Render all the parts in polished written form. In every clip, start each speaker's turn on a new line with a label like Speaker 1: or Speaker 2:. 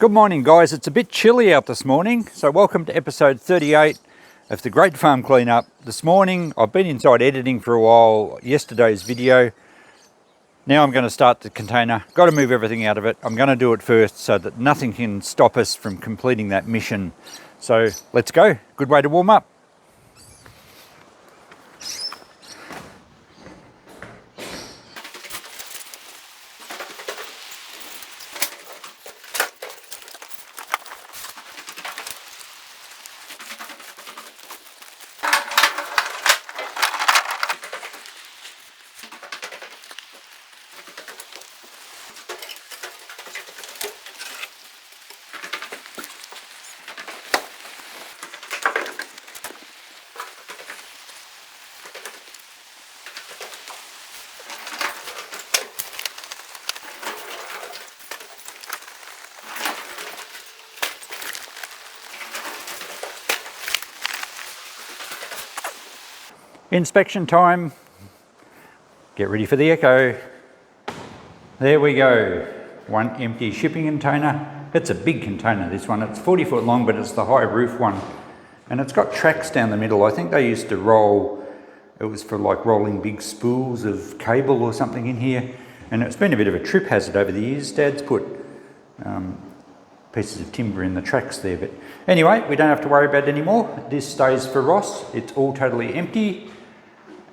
Speaker 1: Good morning, guys. It's a bit chilly out this morning, so welcome to episode 38 of the Great Farm Cleanup. This morning I've been inside editing for a while, yesterday's video. Now I'm going to start the container. Got to move everything out of it. I'm going to do it first so that nothing can stop us from completing that mission. So let's go. Good way to warm up. Inspection time. Get ready for the echo. There we go. One empty shipping container. It's a big container, this one. It's 40 foot long, but it's the high roof one. And it's got tracks down the middle. I think they used to roll, it was for like rolling big spools of cable or something in here. And it's been a bit of a trip hazard over the years. Dad's put pieces of timber in the tracks there. But anyway, we don't have to worry about it anymore. This stays for Ross. It's all totally empty,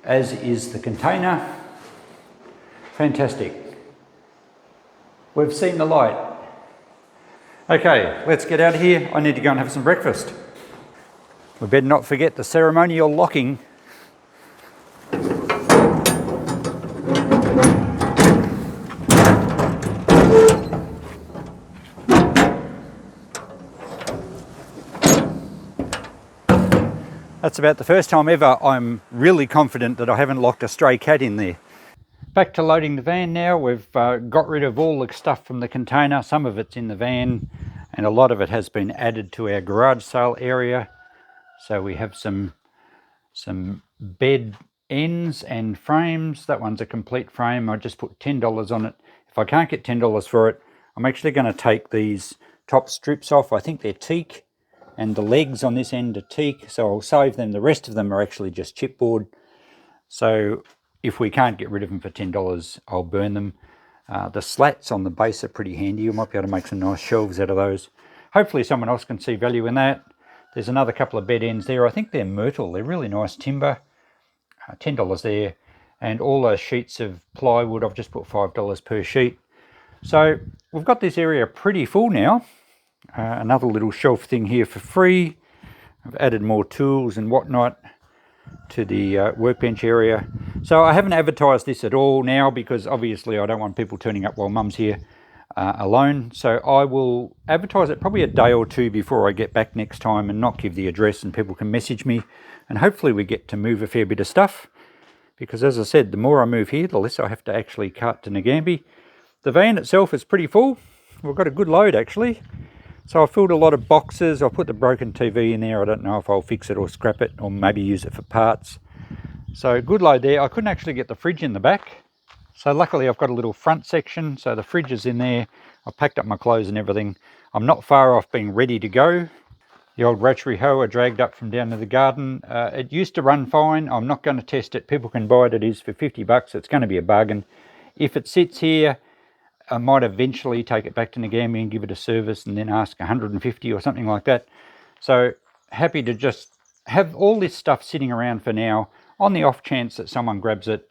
Speaker 1: as is the container. Fantastic. We've seen the light. Okay, let's get out of here. I need to go and have some breakfast. We better not forget the ceremonial locking. That's about the first time ever I'm really confident that I haven't locked a stray cat in there. Back to loading the van now. We've got rid of all the stuff from the container. Some of it's in the van and a lot of it has been added to our garage sale area. So we have some bed ends and frames. That one's a complete frame. I just put $10 on it. If I can't get $10 for it, I'm actually going to take these top strips off. I think they're teak. And the legs on this end are teak, so I'll save them. The rest of them are actually just chipboard. So if we can't get rid of them for $10, I'll burn them. The slats on the base are pretty handy. You might be able to make some nice shelves out of those. Hopefully someone else can see value in that. There's another couple of bed ends there. I think they're myrtle. They're really nice timber. $10 there. And all those sheets of plywood, I've just put $5 per sheet. So we've got this area pretty full now. Another little shelf thing here for free. I've added more tools and whatnot to the workbench area. So I haven't advertised this at all now because obviously I don't want people turning up while Mum's here alone. So I will advertise it probably a day or two before I get back next time and not give the address, and people can message me. And hopefully we get to move a fair bit of stuff, because as I said, the more I move here, the less I have to actually cart to Nagambie. The van itself is pretty full. We've got a good load actually. So I filled a lot of boxes. I put the broken TV in there. I don't know if I'll fix it or scrap it or maybe use it for parts. So good load there. I couldn't actually get the fridge in the back. So luckily I've got a little front section. So the fridge is in there. I packed up my clothes and everything. I'm not far off being ready to go. The old rotary hoe I dragged up from down to the garden. It used to run fine. I'm not going to test it. People can buy it. It is for $50. It's going to be a bargain. If it sits here, I might eventually take it back to Nagambie and give it a service and then ask $150 or something like that. So happy to just have all this stuff sitting around for now on the off chance that someone grabs it.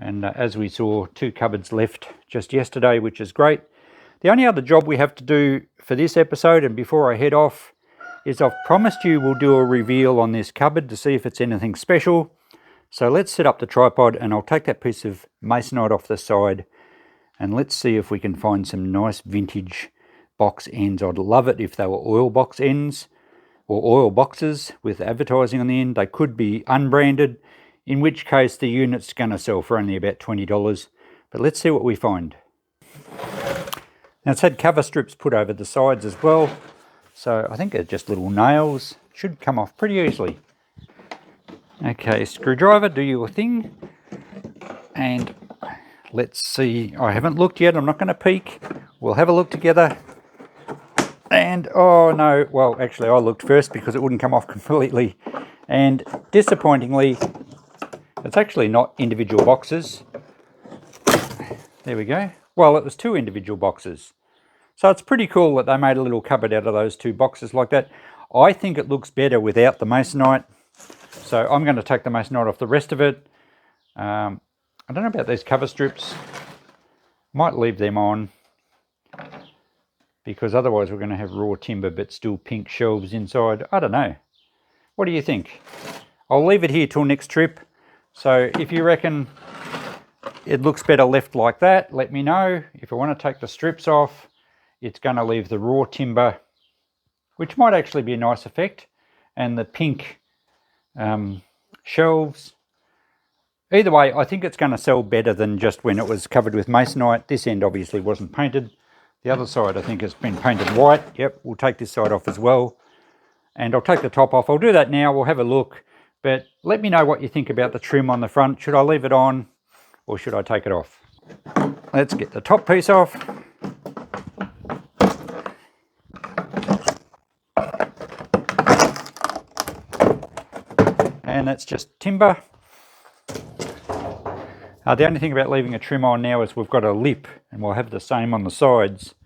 Speaker 1: And as we saw, 2 cupboards left just yesterday, which is great. The only other job we have to do for this episode, and before I head off, is I've promised you we'll do a reveal on this cupboard to see if it's anything special. So let's set up the tripod and I'll take that piece of masonite off the side. And let's see if we can find some nice vintage box ends. I'd love it if they were oil box ends or oil boxes with advertising on the end. They could be unbranded, in which case the unit's going to sell for only about $20. But let's see what we find. Now it's had cover strips put over the sides as well. So I think they're just little nails. Should come off pretty easily. Okay, screwdriver, do your thing. And let's see. I haven't looked yet. I'm not going to peek. We'll have a look together. And oh no, well actually I looked first because it wouldn't come off completely, and disappointingly it's actually not individual boxes. There we go. Well, it was 2 individual boxes. So it's pretty cool that they made a little cupboard out of those 2 boxes like that. I think it looks better without the masonite. So I'm going to take the masonite off the rest of it. I don't know about these cover strips. Might leave them on, because otherwise we're going to have raw timber but still pink shelves inside. I don't know. What do you think? I'll leave it here till next trip. So if you reckon it looks better left like that, let me know. If I want to take the strips off, it's going to leave the raw timber, which might actually be a nice effect, and the pink shelves. Either way, I think it's going to sell better than just when it was covered with masonite. This end obviously wasn't painted. The other side I think has been painted white. Yep, we'll take this side off as well. And I'll take the top off. I'll do that now. We'll have a look. But let me know what you think about the trim on the front. Should I leave it on or should I take it off? Let's get the top piece off. And that's just timber. The only thing about leaving a trim on now is we've got a lip, and we'll have the same on the sides.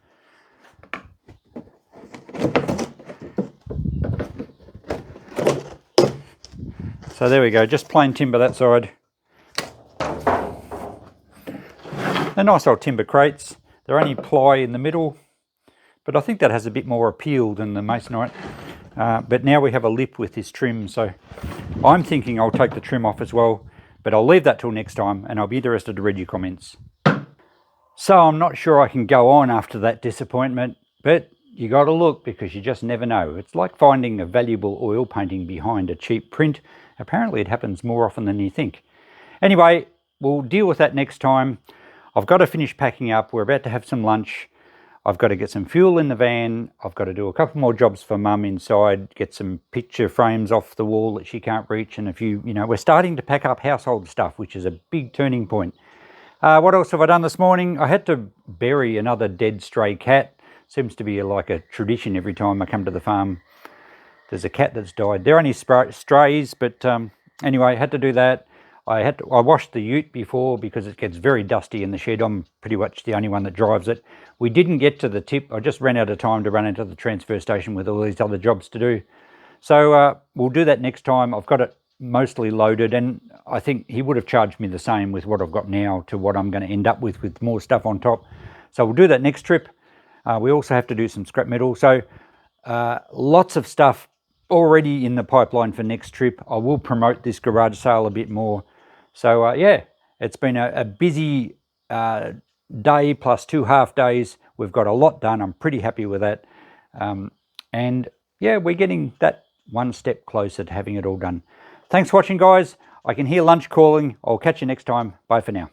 Speaker 1: So there we go, just plain timber that side. They're nice old timber crates. They're only ply in the middle, but I think that has a bit more appeal than the masonite. But now we have a lip with this trim, so I'm thinking I'll take the trim off as well. But I'll leave that till next time, and I'll be interested to read your comments. So I'm not sure I can go on after that disappointment, but you got to look, because you just never know. It's like finding a valuable oil painting behind a cheap print. Apparently it happens more often than you think. Anyway, we'll deal with that next time. I've got to finish packing up. We're about to have some lunch. I've got to get some fuel in the van. I've got to do a couple more jobs for Mum inside, get some picture frames off the wall that she can't reach, and a few, we're starting to pack up household stuff, which is a big turning point. What else have I done this morning? I had to bury another dead stray cat. Seems to be like a tradition every time I come to the farm. There's a cat that's died. They're only strays, but anyway, I had to do that. I washed the ute before because it gets very dusty in the shed. I'm pretty much the only one that drives it. We didn't get to the tip. I just ran out of time to run into the transfer station with all these other jobs to do. So we'll do that next time. I've got it mostly loaded, and I think he would have charged me the same with what I've got now to what I'm going to end up with more stuff on top. So we'll do that next trip. We also have to do some scrap metal. So lots of stuff already in the pipeline for next trip. I will promote this garage sale a bit more. So yeah, it's been a busy day plus 2 half days. We've got a lot done. I'm pretty happy with that. And yeah, we're getting that one step closer to having it all done. Thanks for watching, guys. I can hear lunch calling. I'll catch you next time. Bye for now.